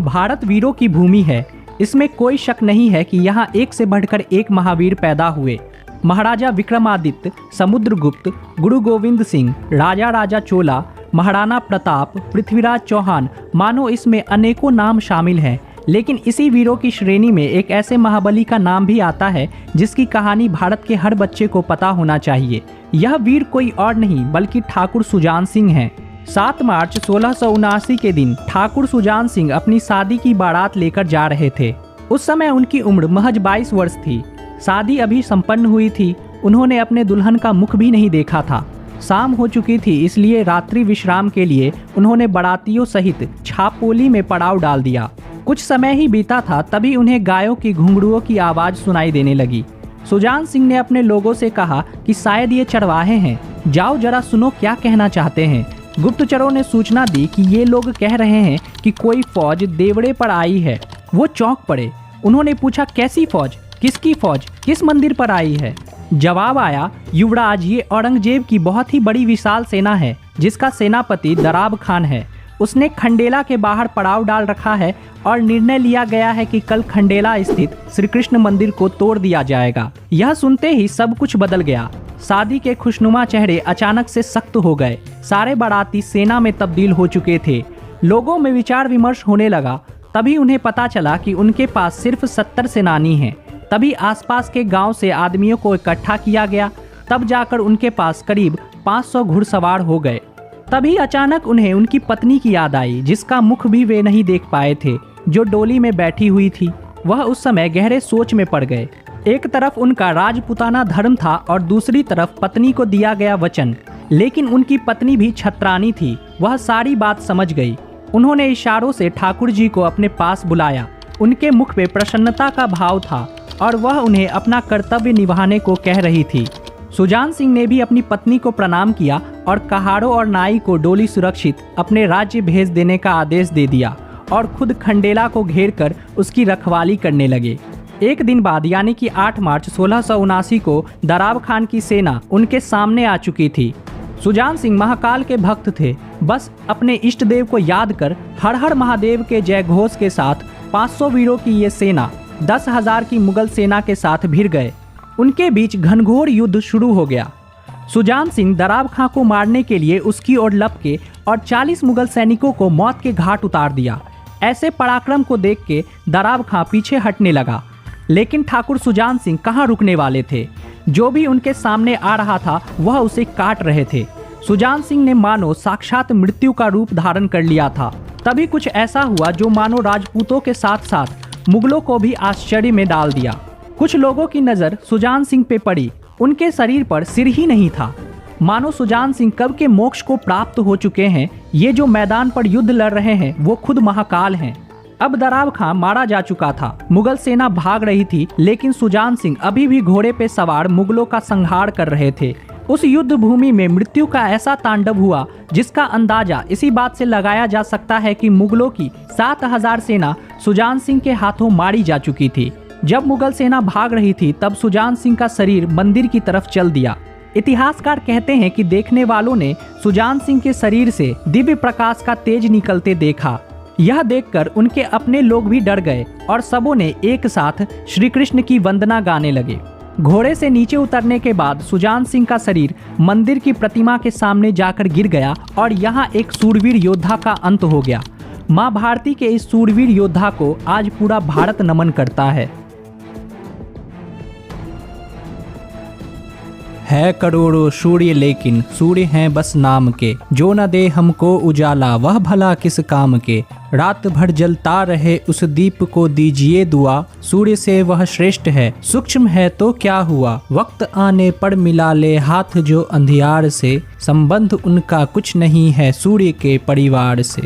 भारत वीरों की भूमि है। इसमें कोई शक नहीं है कि यहाँ एक से बढ़कर एक महावीर पैदा हुए। महाराजा विक्रमादित्य, समुद्रगुप्त, गुरु गोविंद सिंह, राजा राजा चोला, महाराणा प्रताप, पृथ्वीराज चौहान, मानो इसमें अनेकों नाम शामिल हैं। लेकिन इसी वीरों की श्रेणी में एक ऐसे महाबली का नाम भी आता है जिसकी कहानी भारत के हर बच्चे को पता होना चाहिए। यह वीर कोई और नहीं बल्कि ठाकुर सुजान सिंह हैं। 7 मार्च 1679 के दिन ठाकुर सुजान सिंह अपनी शादी की बारात लेकर जा रहे थे। उस समय उनकी उम्र महज 22 वर्ष थी। शादी अभी संपन्न हुई थी। उन्होंने अपने दुल्हन का मुख भी नहीं देखा था। शाम हो चुकी थी, इसलिए रात्रि विश्राम के लिए उन्होंने बारातियों सहित छापोली में पड़ाव डाल दिया। कुछ समय ही बीता था, तभी उन्हें गायों की घुंघरुओं की आवाज़ सुनाई देने लगी। सुजान सिंह ने अपने लोगों से कहा कि शायद ये चरवाहे हैं, जाओ जरा सुनो क्या कहना चाहते हैं। गुप्तचरों ने सूचना दी कि ये लोग कह रहे हैं कि कोई फौज देवड़े पर आई है। वो चौंक पड़े। उन्होंने पूछा, कैसी फौज, किसकी फौज, किस मंदिर पर आई है? जवाब आया, युवराज, ये औरंगजेब की बहुत ही बड़ी विशाल सेना है जिसका सेनापति दराब खान है। उसने खंडेला के बाहर पड़ाव डाल रखा है और निर्णय लिया गया है कि कल खंडेला स्थित श्री कृष्ण मंदिर को तोड़ दिया जाएगा। यह सुनते ही सब कुछ बदल गया। शादी के खुशनुमा चेहरे अचानक से सख्त हो गए। सारे बाराती सेना में तब्दील हो चुके थे। लोगों में विचार विमर्श होने लगा। तभी उन्हें पता चला कि उनके पास सिर्फ 70 सेनानी हैं। तभी आसपास के गांव से आदमियों को इकट्ठा किया गया। तब जाकर उनके पास करीब 500 घुड़सवार हो गए। तभी अचानक उन्हें उनकी पत्नी की याद आई, जिसका मुख भी वे नहीं देख पाए थे, जो डोली में बैठी हुई थी। वह उस समय गहरे सोच में पड़ गए। एक तरफ उनका राजपुताना धर्म था और दूसरी तरफ पत्नी को दिया गया वचन। लेकिन उनकी पत्नी भी छत्रानी थी। वह सारी बात समझ गई। उन्होंने इशारों से ठाकुर जी को अपने पास बुलाया। उनके मुख पे प्रसन्नता का भाव था और वह उन्हें अपना कर्तव्य निभाने को कह रही थी। सुजान सिंह ने भी अपनी पत्नी को प्रणाम किया और कहाड़ों और नाई को डोली सुरक्षित अपने राज्य भेज देने का आदेश दे दिया और खुद खंडेला को घेरकर उसकी रखवाली करने लगे। एक दिन बाद यानी कि 8 मार्च 1679 को दराब खान की सेना उनके सामने आ चुकी थी। सुजान सिंह महाकाल के भक्त थे। बस अपने इष्ट देव को याद कर हर हर महादेव के जय घोष के साथ 500 वीरों की ये सेना 10,000 की मुगल सेना के साथ भिड़ गए। उनके बीच घनघोर युद्ध शुरू हो गया। सुजान सिंह दराब खां को मारने के लिए उसकी ओर लपके और 40 मुगल सैनिकों को मौत के घाट उतार दिया। ऐसे पराक्रम को देख के दराब खां पीछे हटने लगा। लेकिन ठाकुर सुजान सिंह कहाँ रुकने वाले थे। जो भी उनके सामने आ रहा था वह उसे काट रहे थे। सुजान सिंह ने मानो साक्षात मृत्यु का रूप धारण कर लिया था। तभी कुछ ऐसा हुआ जो मानो राजपूतों के साथ साथ मुगलों को भी आश्चर्य में डाल दिया। कुछ लोगों की नज़र सुजान सिंह पे पड़ी। उनके शरीर पर सिर ही नहीं था। मानो सुजान सिंह कब के मोक्ष को प्राप्त हो चुके हैं। ये जो मैदान पर युद्ध लड़ रहे हैं वो खुद महाकाल हैं। अब दराब खां मारा जा चुका था। मुगल सेना भाग रही थी, लेकिन सुजान सिंह अभी भी घोड़े पे सवार मुगलों का संहार कर रहे थे। उस युद्ध भूमि में मृत्यु का ऐसा तांडव हुआ जिसका अंदाजा इसी बात से लगाया जा सकता है कि मुगलों की 7,000 सेना सुजान सिंह के हाथों मारी जा चुकी थी। जब मुगल सेना भाग रही थी तब सुजान सिंह का शरीर मंदिर की तरफ चल दिया। इतिहासकार कहते हैं कि देखने वालों ने सुजान सिंह के शरीर से दिव्य प्रकाश का तेज निकलते देखा। यह देखकर उनके अपने लोग भी डर गए और सबों ने एक साथ श्री कृष्ण की वंदना गाने लगे। घोड़े से नीचे उतरने के बाद सुजान सिंह का शरीर मंदिर की प्रतिमा के सामने जाकर गिर गया और यहाँ एक सूरवीर योद्धा का अंत हो गया। माँ भारती के इस सूरवीर योद्धा को आज पूरा भारत नमन करता है करोड़ों सूर्य लेकिन सूर्य हैं बस नाम के, जो न दे हमको उजाला वह भला किस काम के। रात भर जलता रहे उस दीप को दीजिए दुआ, सूर्य से वह श्रेष्ठ है सूक्ष्म है तो क्या हुआ। वक्त आने पर मिला ले हाथ जो अंधियार से, संबंध उनका कुछ नहीं है सूर्य के परिवार से।